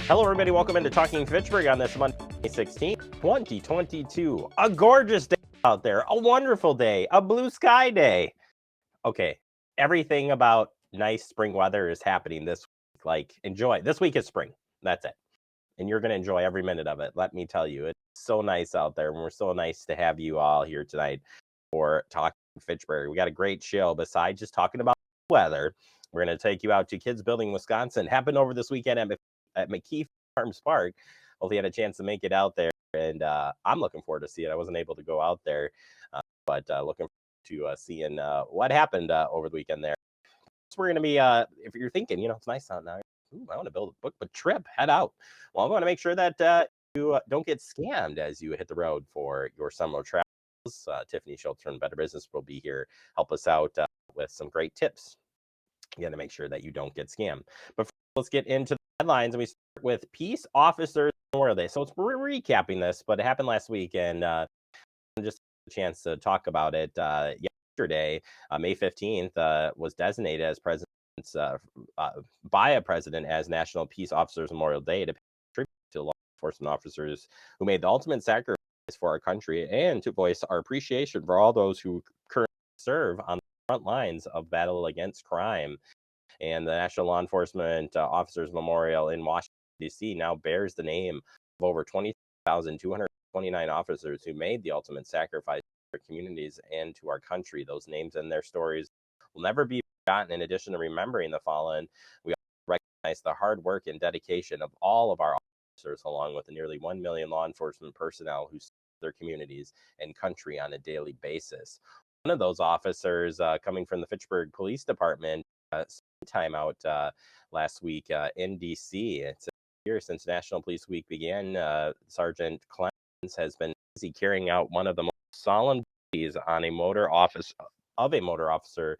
Hello, everybody. Welcome into Talking Fitchburg on this Monday, 16th, 2022. A gorgeous day out there, a wonderful day, a blue sky day. Okay, everything about nice spring weather is happening this week. Like, enjoy. This week is spring. That's it. And you're going to enjoy every minute of it. Let me tell you, it's so nice out there. And we're so nice to have you all here tonight for Talking Fitchburg. We got a great show. Besides just talking about weather, we're going to take you out to Kids Building Wisconsin. Happened over this weekend at McKee Farms Park. Hopefully, had a chance to make it out there. And I'm looking forward to see it. I wasn't able to go out there, but looking forward to seeing what happened over the weekend there. So we're going to be, if you're thinking, it's nice out now. Ooh, I want to book a trip, head out. Well, I want to make sure that you don't get scammed as you hit the road for your summer travels. Tiffany Schultz from Better Business will be here, help us out with some great tips. You got to make sure that you don't get scammed. But first, let's get into the headlines, and we start with Peace Officers Memorial Day. So we're recapping this, but it happened last week, and just a chance to talk about it yesterday. May 15th was designated as by a president as National Peace Officers Memorial Day to pay tribute to law enforcement officers who made the ultimate sacrifice for our country and to voice our appreciation for all those who currently serve on the front lines of battle against crime. And the National Law Enforcement Officers Memorial in Washington, D.C. now bears the name of over 20,229 officers who made the ultimate sacrifice for our communities and to our country. Those names and their stories will never be forgotten. In addition to remembering the fallen, we also recognize the hard work and dedication of all of our officers, along with the nearly 1 million law enforcement personnel who serve their communities and country on a daily basis. One of those officers coming from the Fitchburg Police Department time out last week in DC. It's a year since National Police Week began. Sergeant Clemens has been busy carrying out one of the most solemn duties on a motor officer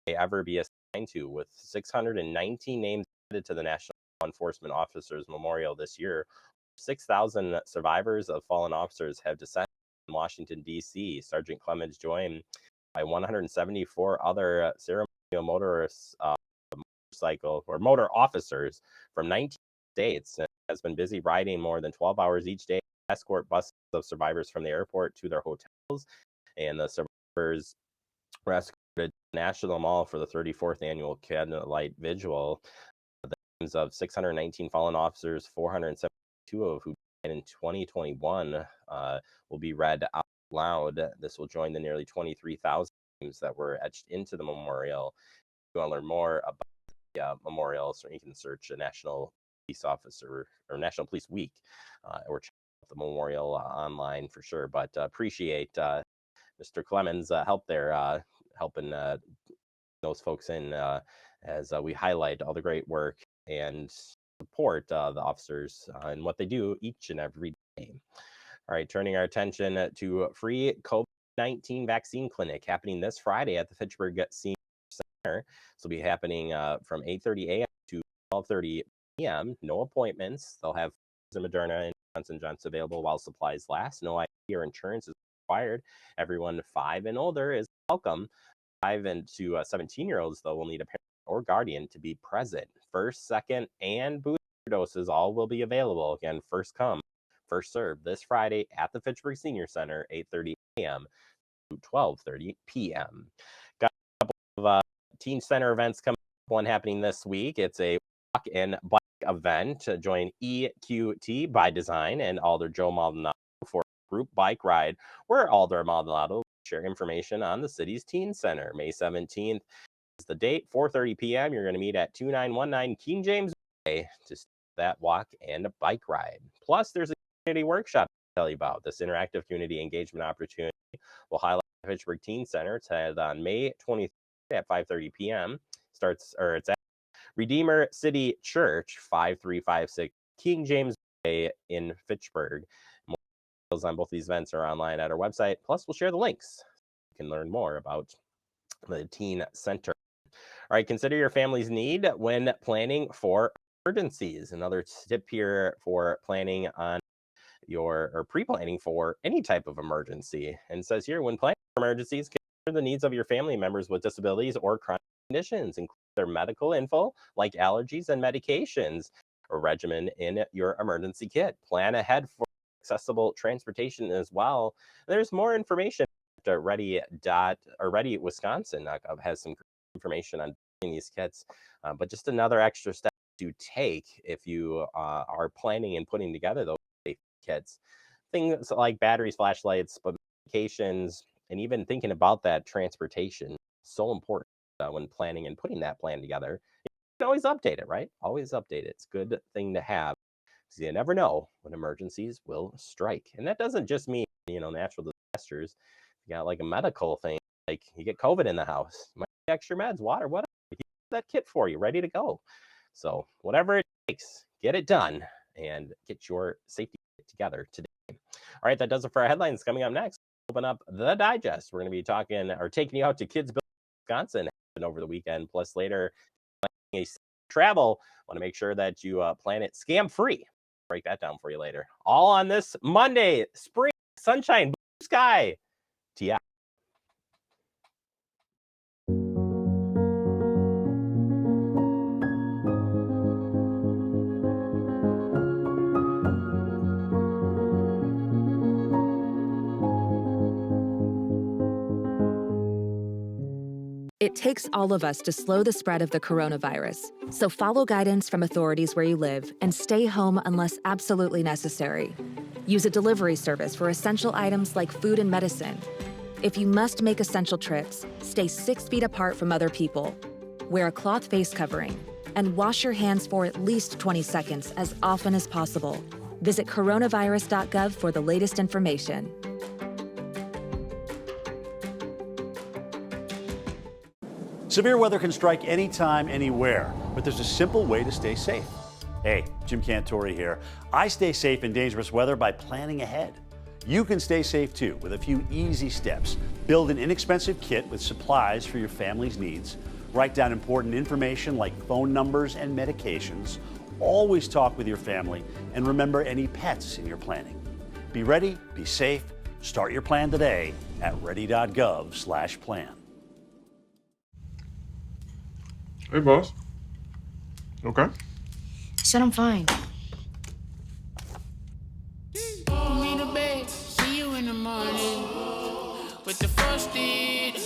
may ever be assigned to, with 619 names added to the National Law Enforcement Officers Memorial this year. 6,000 survivors of fallen officers have descended in Washington, D.C. Sergeant Clemens joined by 174 other ceremonial motorists, motor officers from 19 states, and has been busy riding more than 12 hours each day to escort buses of survivors from the airport to their hotels. And the survivors were escorted to the National Mall for the 34th annual Candlelight Vigil. The names of 619 fallen officers, 472 of who died in 2021, will be read out loud. This will join the nearly 23,000 names that were etched into the memorial. If you want to learn more about the memorial, so you can search a National Police Officer or National Police Week, or check out the memorial online for sure. But appreciate Mr. Clemens' help there, helping those folks in as we highlight all the great work and support the officers and what they do each and every day. All right, turning our attention to free COVID-19 vaccine clinic happening this Friday at the Fitchburg Senior Center. This will be happening from 8:30 a.m. to 12:30 p.m. No appointments. They'll have Moderna and Johnson & Johnson available while supplies last. No ID or insurance is required. Everyone 5 and older is welcome. 5 and to 17-year-olds, though, will need a parent or guardian to be present. First, second, and booster doses all will be available. Again, first come, first served this Friday at the Fitchburg Senior Center, 8:30 a.m. to 12:30 p.m. Got a couple of teen center events coming up. One happening this week. It's a walk and bike event. Join EQT by Design and Alder Joe Maldonado for a group bike ride where Alder Maldonado will share information on the city's teen center. May 17th is the date, 4:30 p.m. You're going to meet at 2919 King James Way to start that walk and a bike ride. Plus, there's a community workshop to tell you about. This interactive community engagement opportunity will highlight the Fitchburg Teen Center. It's held on May 23rd at 5:30 p.m. It's at Redeemer City Church, 5356 King James Way in Fitchburg. More details on both these events are online at our website. Plus, we'll share the links. You can learn more about the Teen Center. All right, consider your family's need when planning for emergencies. Another tip here for planning on or pre-planning for any type of emergency. And it says here, when planning for emergencies, consider the needs of your family members with disabilities or chronic conditions, including their medical info like allergies and medications. regimen in your emergency kit. Plan ahead for accessible transportation as well. There's more information at Ready Wisconsin has some information on these kits, but just another extra step to take if you are planning and putting together those safety kits. Things like batteries, flashlights, but medications, and even thinking about that transportation, so important when planning and putting that plan together. You can always update it, right? Always update it. It's a good thing to have, because you never know when emergencies will strike. And that doesn't just mean, natural disasters. You got like a medical thing, like you get COVID in the house, you might need extra meds, water, whatever. That kit for you, ready to go. So whatever it takes, get it done and get your safety kit together today. All right, that does it for our headlines. Coming up next, open up the digest. We're going to be taking you out to Kids Building Wisconsin over the weekend. Plus later, travel. Want to make sure that you plan it scam free. Break that down for you later. All on this Monday, spring, sunshine, blue sky. TF. It takes all of us to slow the spread of the coronavirus, so follow guidance from authorities where you live and stay home unless absolutely necessary. Use a delivery service for essential items like food and medicine. If you must make essential trips, stay 6 feet apart from other people. Wear a cloth face covering and wash your hands for at least 20 seconds as often as possible. Visit coronavirus.gov for the latest information. Severe weather can strike anytime, anywhere, but there's a simple way to stay safe. Hey, Jim Cantore here. I stay safe in dangerous weather by planning ahead. You can stay safe too with a few easy steps. Build an inexpensive kit with supplies for your family's needs. Write down important information like phone numbers and medications. Always talk with your family and remember any pets in your planning. Be ready, be safe. Start your plan today at ready.gov/plan. Hey, boss. Okay. Said I'm fine. Me to bed, see you in the morning. With the frosted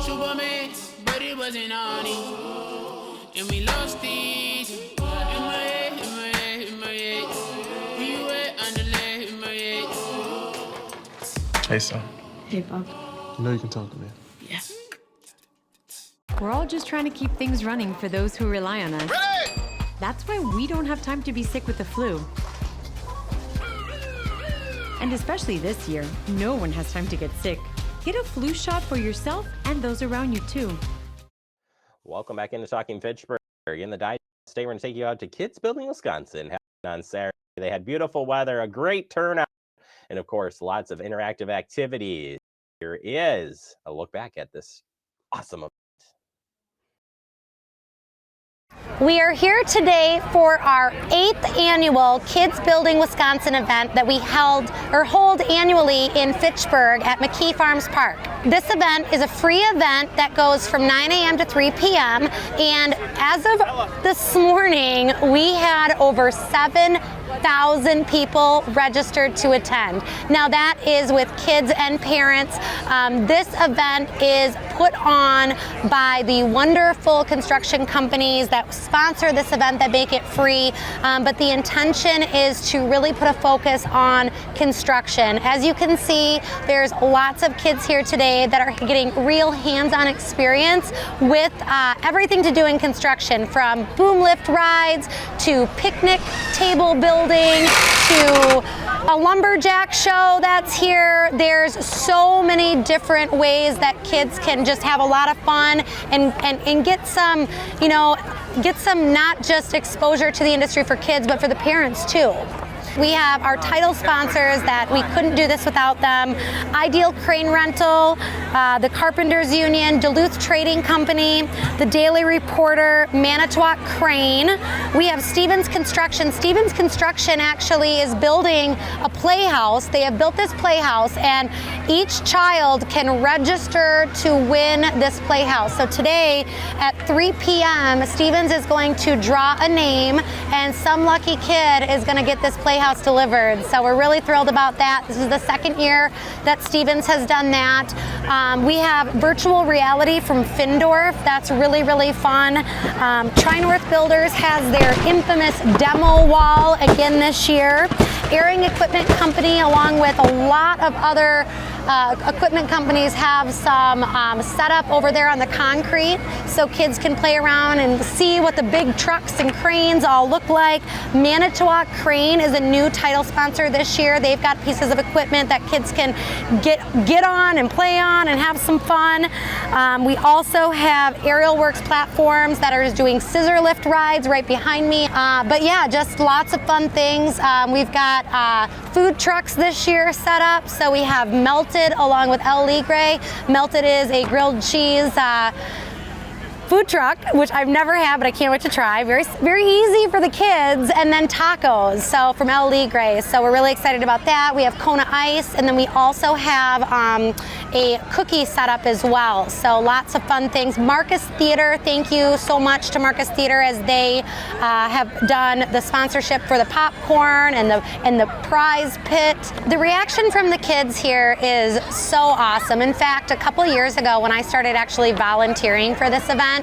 Superman, but it wasn't on it. And we lost it. In my head, in my head, in my head. Where you at? Underlay in my head. Hey, son. Hey, Bob. You know you can talk to me. Yeah. We're all just trying to keep things running for those who rely on us. Ready! That's why we don't have time to be sick with the flu. And especially this year, no one has time to get sick. Get a flu shot for yourself and those around you too. Welcome back into Talking Fitchburg. In the digest, today we're going to take you out to Kids Building Wisconsin on Saturday. They had beautiful weather, a great turnout, and of course, lots of interactive activities. Here is a look back at this awesome event. We are here today for our 8th annual Kids Building Wisconsin event that we hold annually in Fitchburg at McKee Farms Park. This event is a free event that goes from 9 a.m. to 3 p.m. and as of this morning, we had over 7,000 people registered to attend. Now that is with kids and parents. This event is put on by the wonderful construction companies that sponsor this event that make it free, but the intention is to really put a focus on construction. As you can see, there's lots of kids here today that are getting real hands-on experience with everything to do in construction, from boom lift rides to picnic table building to a lumberjack show that's here. There's so many different ways that kids can just have a lot of fun and get some, not just exposure to the industry for kids, but for the parents too. We have our title sponsors that we couldn't do this without them. Ideal Crane Rental, the Carpenters Union, Duluth Trading Company, the Daily Reporter, Manitowoc Crane. We have Stevens Construction. Stevens Construction actually is building a playhouse. They have built this playhouse, and each child can register to win this playhouse. So today at 3 p.m., Stevens is going to draw a name, and some lucky kid is going to get this playhouse delivered. So we're really thrilled about that. This is the second year that Stevens has done that. We have virtual reality from Findorf. That's really, really fun. Tri-North Builders has their infamous demo wall again this year. Airing Equipment Company, along with a lot of other equipment companies, have some setup over there on the concrete so kids can play around and see what the big trucks and cranes all look like. Manitowoc Crane is a new title sponsor this year. They've got pieces of equipment that kids can get on and play on and have some fun. We also have Aerial Works platforms that are doing scissor lift rides right behind me. But yeah, just lots of fun things. We've got food trucks this year set up. So we have Melted along with El Ligre. Melted is a grilled cheese food truck, which I've never had, but I can't wait to try. Very, very easy for the kids. And then tacos, so from El Ligre. So we're really excited about that. We have Kona Ice, and then we also have a cookie setup as well. So lots of fun things. Marcus Theater, thank you so much to Marcus Theater, as they have done the sponsorship for the popcorn and the prize pit. The reaction from the kids here is so awesome. In fact, a couple years ago when I started actually volunteering for this event,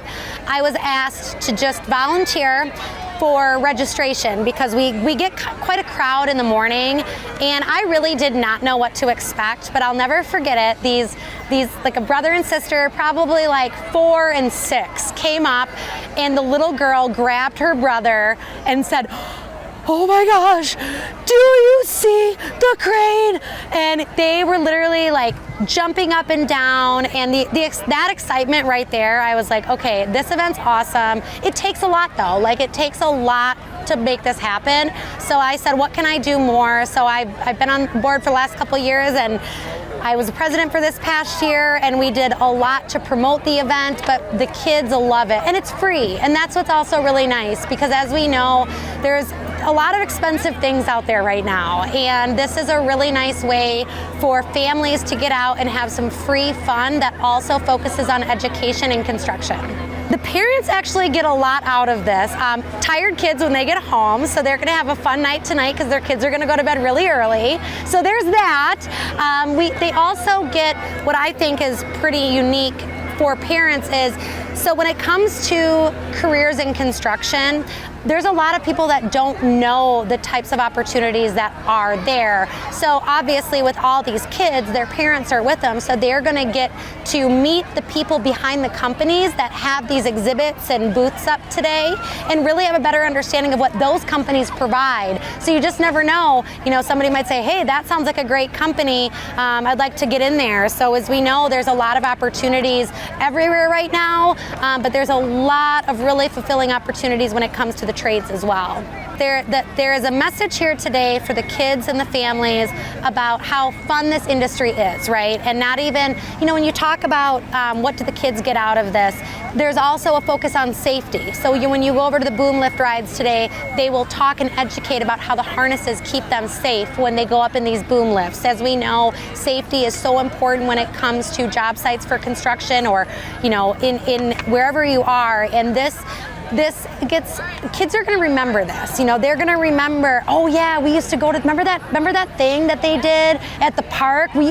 I was asked to just volunteer for registration because we get quite a crowd in the morning, and I really did not know what to expect, but I'll never forget it. These like a brother and sister, probably like 4 and 6, came up, and the little girl grabbed her brother and said, "Oh my gosh, do you see the crane?" And they were literally like jumping up and down, and that excitement right there, I was like, okay, this event's awesome. It takes a lot though, like it takes a lot to make this happen. So I said, what can I do more? So I've been on board for the last couple years, and I was the president for this past year, and we did a lot to promote the event, but the kids love it, and it's free. And that's what's also really nice, because as we know, there's a lot of expensive things out there right now, and this is a really nice way for families to get out and have some free fun that also focuses on education and construction. The parents actually get a lot out of this. Tired kids when they get home, so they're going to have a fun night tonight because their kids are going to go to bed really early. So there's that. They also get what I think is pretty unique for parents is, so when it comes to careers in construction, there's a lot of people that don't know the types of opportunities that are there. So obviously with all these kids, their parents are with them, so they're going to get to meet the people behind the companies that have these exhibits and booths up today, and really have a better understanding of what those companies provide. So you just never know, somebody might say, hey, that sounds like a great company, I'd like to get in there. So as we know, there's a lot of opportunities everywhere right now, but there's a lot of really fulfilling opportunities when it comes to the trades as well. There is a message here today for the kids and the families about how fun this industry is, right? And not even, when you talk about what do the kids get out of this, there's also a focus on safety. So when you go over to the boom lift rides today, they will talk and educate about how the harnesses keep them safe when they go up in these boom lifts. As we know, safety is so important when it comes to job sites for construction, or in wherever you are. And kids are going to remember this. They're going to remember, oh yeah, we used to go to, remember that thing that they did at the park? We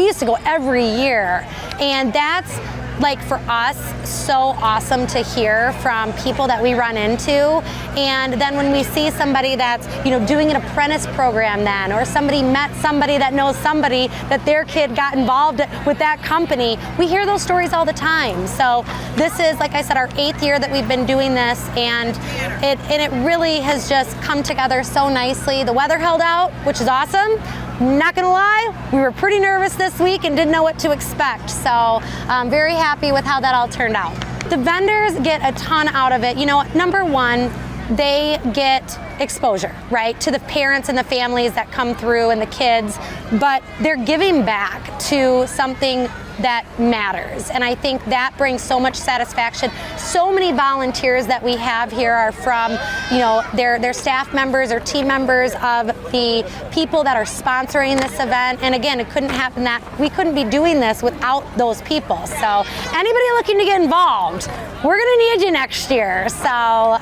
used to go every year. And that's, like, for us, so awesome to hear from people that we run into. And then when we see somebody that's, doing an apprentice program then, or somebody met somebody that knows somebody that their kid got involved with that company, we hear those stories all the time. So this is, like I said, our 8th year that we've been doing this, and it really has just come together so nicely. The weather held out, which is awesome. Not gonna lie, we were pretty nervous this week and didn't know what to expect. So I'm very happy with how that all turned out. The vendors get a ton out of it. Number one, they get exposure, right, to the parents and the families that come through and the kids, but they're giving back to something that matters. And I think that brings so much satisfaction. So many volunteers that we have here are from, you know, they're staff members or team members of the people that are sponsoring this event. And again, it couldn't happen that we couldn't be doing this without those people. So anybody looking to get involved, we're gonna need you next year. So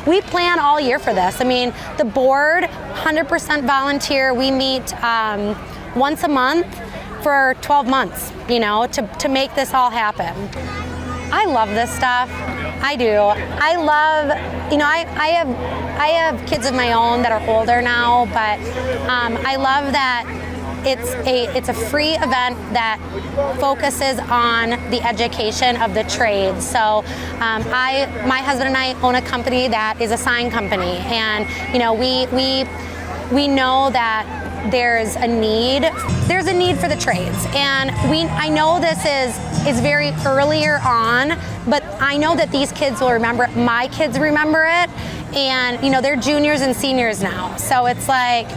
we plan all year for this. I mean, the board, 100% volunteer. We meet once a month for 12 months, you know, to make this all happen. I love this stuff. I do. I love, you know, I have kids of my own that are older now, but I love that it's a free event that focuses on the education of the trades. So my husband and I own a company that is a sign company, and you know, we know that there's a need for the trades, and I know this is very earlier on, but I know that these kids will remember it. My kids remember it, and you know, they're juniors and seniors now, so it's like,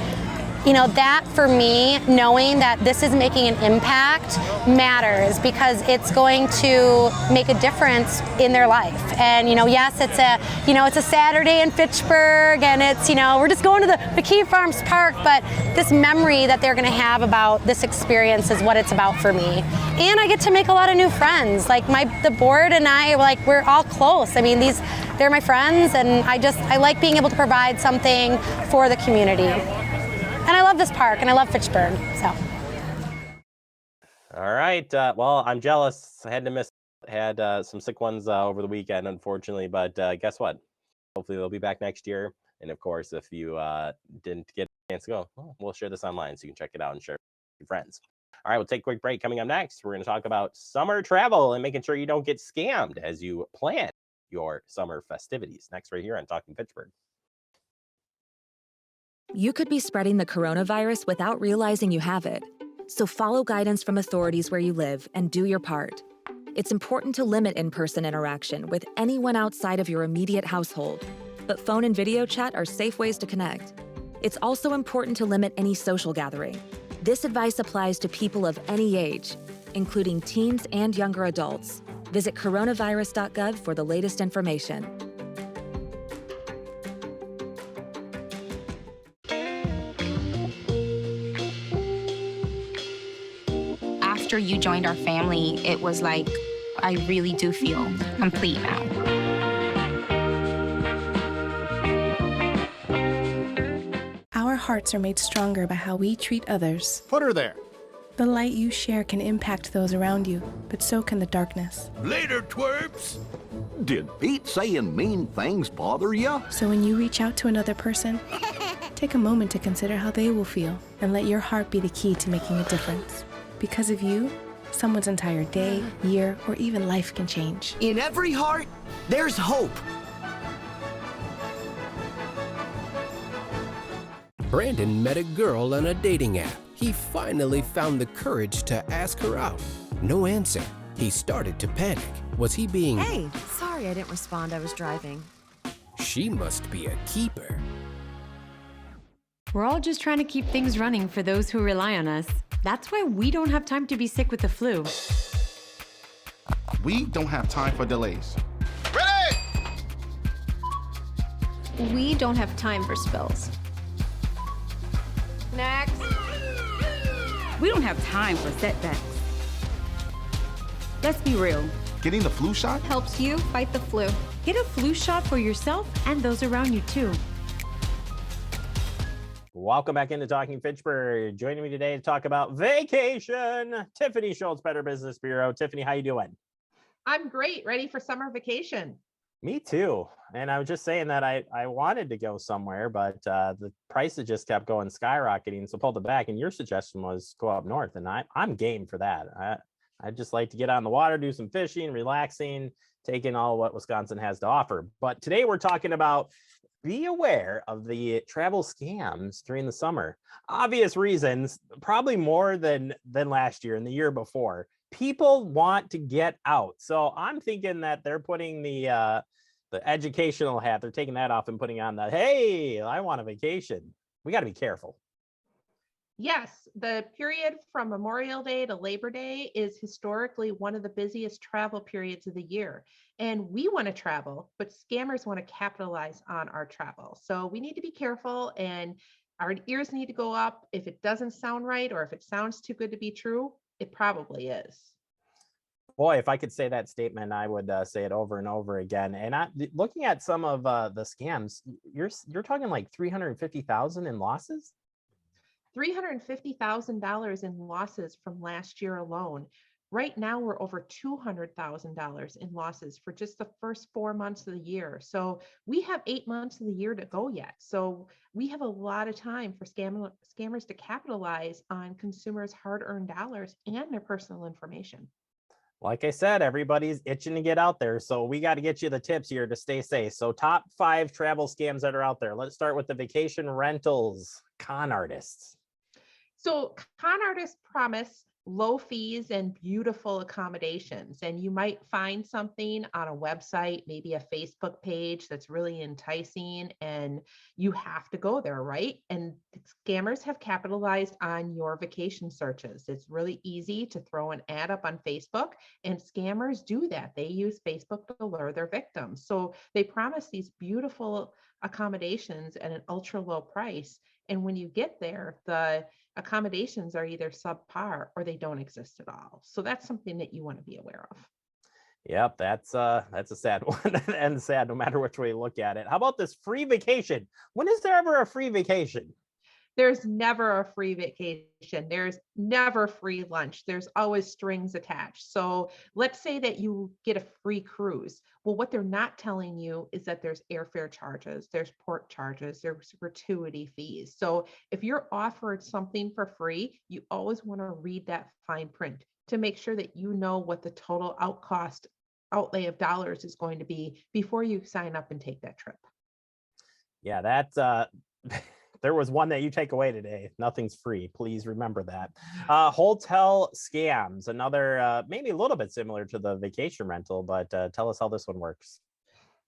you know, that for me, knowing that this is making an impact matters, because it's going to make a difference in their life. And you know, yes, it's a Saturday in Fitchburg, and it's, you know, we're just going to the McKee Farms Park, but this memory that they're going to have about this experience is what it's about for me. And I get to make a lot of new friends. Like the board and I, like, we're all close. I mean, they're my friends, and I like being able to provide something for the community. And I love this park, and I love Fitchburg, so. All right. Well, I'm jealous. I had some sick ones over the weekend, unfortunately, but guess what? Hopefully they'll be back next year. And of course, if you didn't get a chance to go, well, we'll share this online so you can check it out and share it with your friends. All right, we'll take a quick break. Coming up next, we're going to talk about summer travel and making sure you don't get scammed as you plan your summer festivities. Next, right here on Talking Fitchburg. You could be spreading the coronavirus without realizing you have it. So follow guidance from authorities where you live and do your part. It's important to limit in-person interaction with anyone outside of your immediate household, but phone and video chat are safe ways to connect. It's also important to limit any social gathering. This advice applies to people of any age, including teens and younger adults. Visit coronavirus.gov for the latest information. After you joined our family, it was like, I really do feel complete now. Our hearts are made stronger by how we treat others. Put her there. The light you share can impact those around you, but so can the darkness. Later, twerps. Did Pete saying mean things bother you? So when you reach out to another person, take a moment to consider how they will feel and let your heart be the key to making a difference. Because of you, someone's entire day, year, or even life can change. In every heart, there's hope. Brandon met a girl on a dating app. He finally found the courage to ask her out. No answer. He started to panic. Was he being... Hey, sorry I didn't respond. I was driving. She must be a keeper. We're all just trying to keep things running for those who rely on us. That's why we don't have time to be sick with the flu. We don't have time for delays. Ready! We don't have time for spills. Next. We don't have time for setbacks. Let's be real. Getting the flu shot helps you fight the flu. Get a flu shot for yourself and those around you too. Welcome back into Talking Fitchburg. Joining me today to talk about vacation, Tiffany Schultz, Better Business Bureau. Tiffany, how you doing? I'm great. Ready for summer vacation. Me too. And I was just saying that I wanted to go somewhere, but the prices just kept going skyrocketing. So pulled it back. And your suggestion was go up north. And I'm game for that. I'd just like to get on the water, do some fishing, relaxing, taking all what Wisconsin has to offer. But today we're talking about be aware of the travel scams during the summer. Obvious reasons, probably more than last year and the year before. People want to get out. So I'm thinking that they're putting the The educational hat, they're taking that off and putting on the, hey, I want a vacation. We got to be careful. Yes, the period from Memorial Day to Labor Day is historically one of the busiest travel periods of the year. And we want to travel, but scammers want to capitalize on our travel. So we need to be careful, and our ears need to go up. If it doesn't sound right, or if it sounds too good to be true, it probably is. Boy, if I could say that statement, I would say it over and over again. And looking at some of the scams, you're talking like 350,000 in losses. $350,000 in losses from last year alone. Right now, we're over $200,000 in losses for just the first 4 months of the year. So we have 8 months of the year to go yet. So we have a lot of time for scammers to capitalize on consumers' hard-earned dollars and their personal information. Like I said, everybody's itching to get out there. So we got to get you the tips here to stay safe. So top 5 travel scams that are out there. Let's start with the vacation rentals con artists. So con artists promise low fees and beautiful accommodations. And you might find something on a website, maybe a Facebook page that's really enticing, and you have to go there, right? And scammers have capitalized on your vacation searches. It's really easy to throw an ad up on Facebook, and scammers do that. They use Facebook to lure their victims. So they promise these beautiful accommodations at an ultra low price. And when you get there, the accommodations are either subpar or they don't exist at all. So that's something that you want to be aware of. Yep, that's a sad one, and sad no matter which way you look at it. How about this free vacation? When is there ever a free vacation? There's never a free vacation. There's never free lunch. There's always strings attached. So let's say that you get a free cruise. Well, what they're not telling you is that there's airfare charges, there's port charges, there's gratuity fees. So if you're offered something for free, you always want to read that fine print to make sure that you know what the total outlay of dollars is going to be before you sign up and take that trip. Yeah, that's there was one that you take away today. Nothing's free. Please remember that. Hotel scams, another maybe a little bit similar to the vacation rental, but tell us how this one works.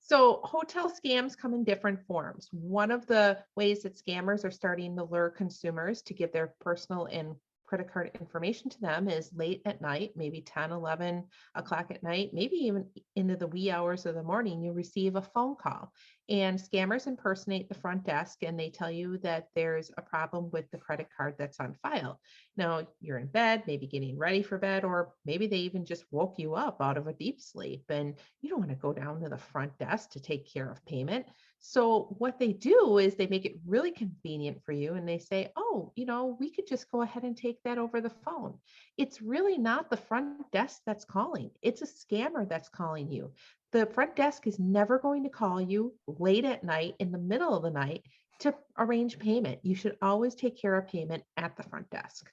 So hotel scams come in different forms. One of the ways that scammers are starting to lure consumers to give their personal and credit card information to them is late at night, maybe 10, 11 o'clock at night, maybe even into the wee hours of the morning, you receive a phone call. And scammers impersonate the front desk and they tell you that there's a problem with the credit card that's on file. Now, you're in bed, maybe getting ready for bed, or maybe they even just woke you up out of a deep sleep and you don't want to go down to the front desk to take care of payment. So what they do is they make it really convenient for you and they say, oh, we could just go ahead and take that over the phone. It's really not the front desk that's calling. It's a scammer that's calling you. The front desk is never going to call you late at night in the middle of the night to arrange payment. You should always take care of payment at the front desk.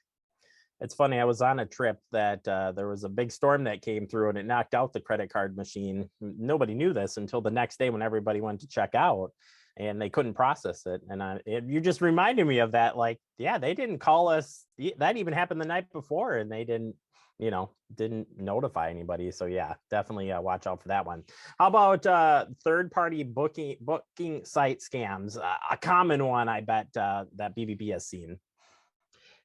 It's funny. I was on a trip that there was a big storm that came through and it knocked out the credit card machine. Nobody knew this until the next day when everybody went to check out and they couldn't process it. And you just reminded me of that. Like, yeah, they didn't call us. That even happened the night before and they didn't notify anybody. So yeah, definitely watch out for that one. How about third-party booking site scams? A common one, I bet that BBB has seen.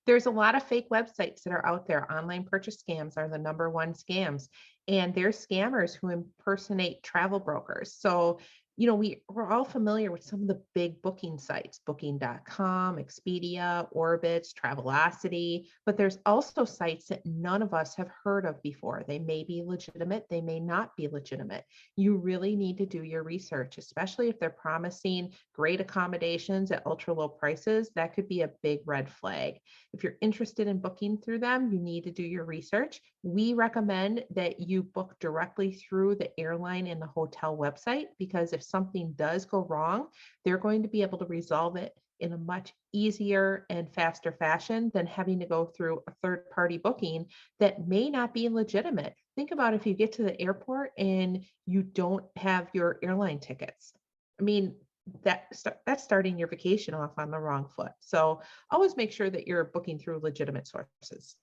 There's a lot of fake websites that are out there. Online purchase scams are the number one scams. And there's scammers who impersonate travel brokers. So, we're all familiar with some of the big booking sites, booking.com, Expedia, Orbitz, Travelocity, but there's also sites that none of us have heard of before. They may be legitimate, they may not be legitimate. You really need to do your research, especially if they're promising great accommodations at ultra low prices. That could be a big red flag. If you're interested in booking through them, you need to do your research. We recommend that you book directly through the airline and the hotel website, because if something does go wrong, they're going to be able to resolve it in a much easier and faster fashion than having to go through a third-party booking that may not be legitimate. Think about if you get to the airport and you don't have your airline tickets. I mean, that's starting your vacation off on the wrong foot. So always make sure that you're booking through legitimate sources.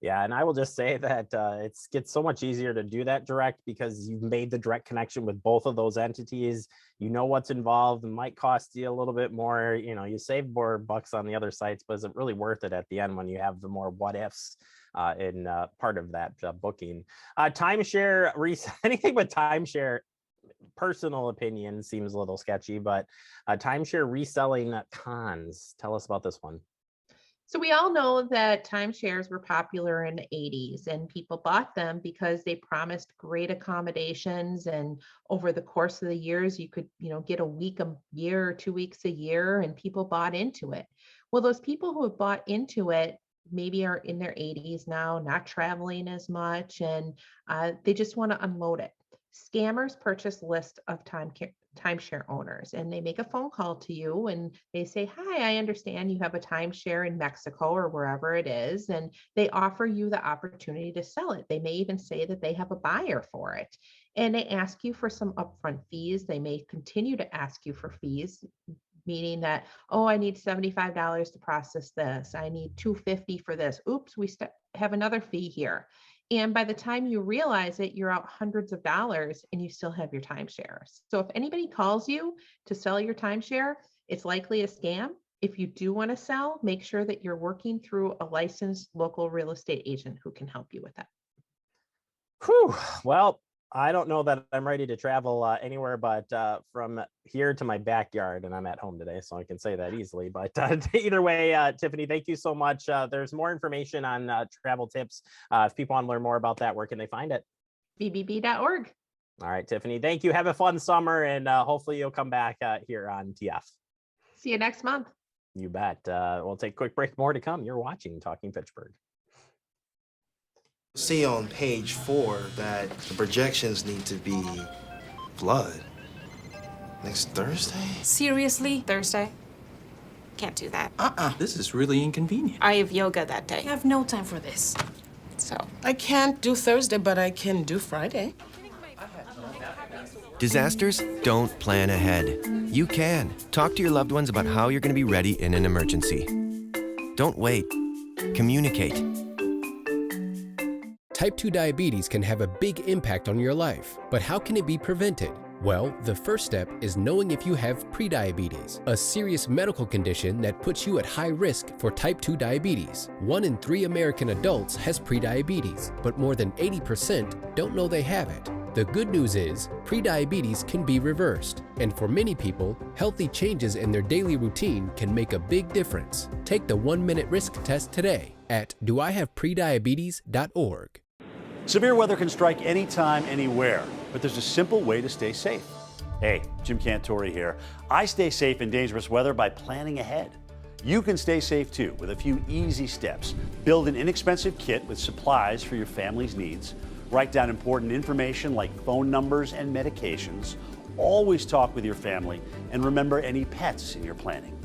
Yeah, and I will just say that it gets so much easier to do that direct because you've made the direct connection with both of those entities. You know what's involved. It might cost you a little bit more. You save more bucks on the other sites, but is it really worth it at the end when you have the more what ifs in part of that booking? Timeshare, anything with timeshare, personal opinion seems a little sketchy, but timeshare reselling cons. Tell us about this one. So we all know that timeshares were popular in the 80s and people bought them because they promised great accommodations, and over the course of the years you could, get a week a year or 2 weeks a year, and people bought into it. Well, those people who have bought into it maybe are in their 80s now, not traveling as much, and they just want to unload it. Scammers purchase lists of timeshare owners, and they make a phone call to you and they say, "Hi, I understand you have a timeshare in Mexico or wherever it is," and they offer you the opportunity to sell it. They may even say that they have a buyer for it, and they ask you for some upfront fees. They may continue to ask you for fees, meaning that, "Oh, I need $75 to process this. I need $250 for this. Oops, we have another fee here." And by the time you realize it, you're out hundreds of dollars and you still have your timeshare. So if anybody calls you to sell your timeshare, it's likely a scam. If you do want to sell, make sure that you're working through a licensed local real estate agent who can help you with that. Whew. Well, I don't know that I'm ready to travel anywhere but from here to my backyard, and I'm at home today, so I can say that easily. But either way, Tiffany, thank you so much. There's more information on travel tips. If people want to learn more about that, where can they find it? bbb.org. All right, Tiffany, thank you. Have a fun summer, and hopefully you'll come back here on TF. See you next month. You bet. We'll take a quick break. More to come. You're watching Talking Fitchburg. See on page 4 that the projections need to be flood next Thursday. Seriously? Thursday? Can't do that. This is really inconvenient. I have yoga that day. I have no time for this. So. I can't do Thursday, but I can do Friday. Disasters don't plan ahead. You can. Talk to your loved ones about how you're going to be ready in an emergency. Don't wait. Communicate. Type 2 diabetes can have a big impact on your life, but how can it be prevented? Well, the first step is knowing if you have prediabetes, a serious medical condition that puts you at high risk for type 2 diabetes. 1 in 3 American adults has prediabetes, but more than 80% don't know they have it. The good news is, prediabetes can be reversed, and for many people, healthy changes in their daily routine can make a big difference. Take the 1-minute risk test today at doihavepreddiabetes.org. Severe weather can strike anytime, anywhere, but there's a simple way to stay safe. Hey, Jim Cantore here. I stay safe in dangerous weather by planning ahead. You can stay safe too with a few easy steps. Build an inexpensive kit with supplies for your family's needs. Write down important information like phone numbers and medications. Always talk with your family, and remember any pets in your planning.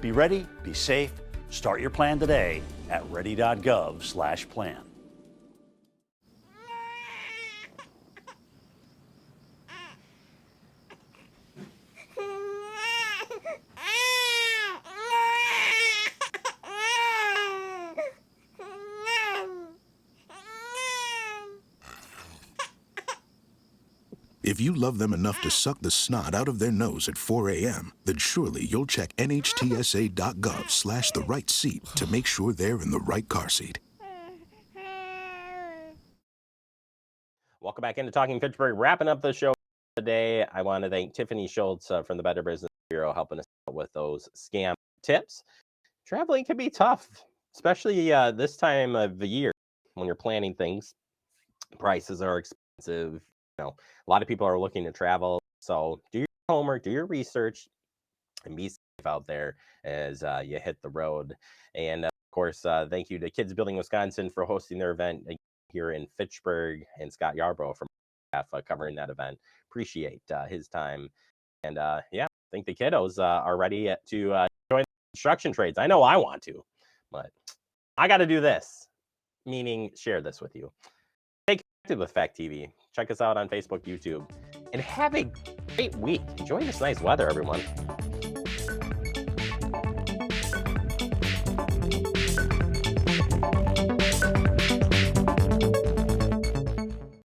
Be ready, be safe. Start your plan today at ready.gov/plan. If you love them enough to suck the snot out of their nose at 4 a.m., then surely you'll check nhtsa.gov/the right seat to make sure they're in the right car seat. Welcome back into Talking Fitchburg. Wrapping up the show today, I want to thank Tiffany Schultz from the Better Business Bureau helping us out with those scam tips. Traveling can be tough, especially this time of the year when you're planning things. Prices are expensive. A lot of people are looking to travel, so do your homework, do your research, and be safe out there as you hit the road. And of course, thank you to Kids Building Wisconsin for hosting their event here in Fitchburg, and Scott Yarbrough from covering that event. Appreciate his time. And yeah, I think the kiddos are ready to join construction trades. I know I want to, but I got to do this, meaning share this with you. Stay connected with Fact TV. Check us out on Facebook, YouTube, and have a great week. Enjoy this nice weather, everyone.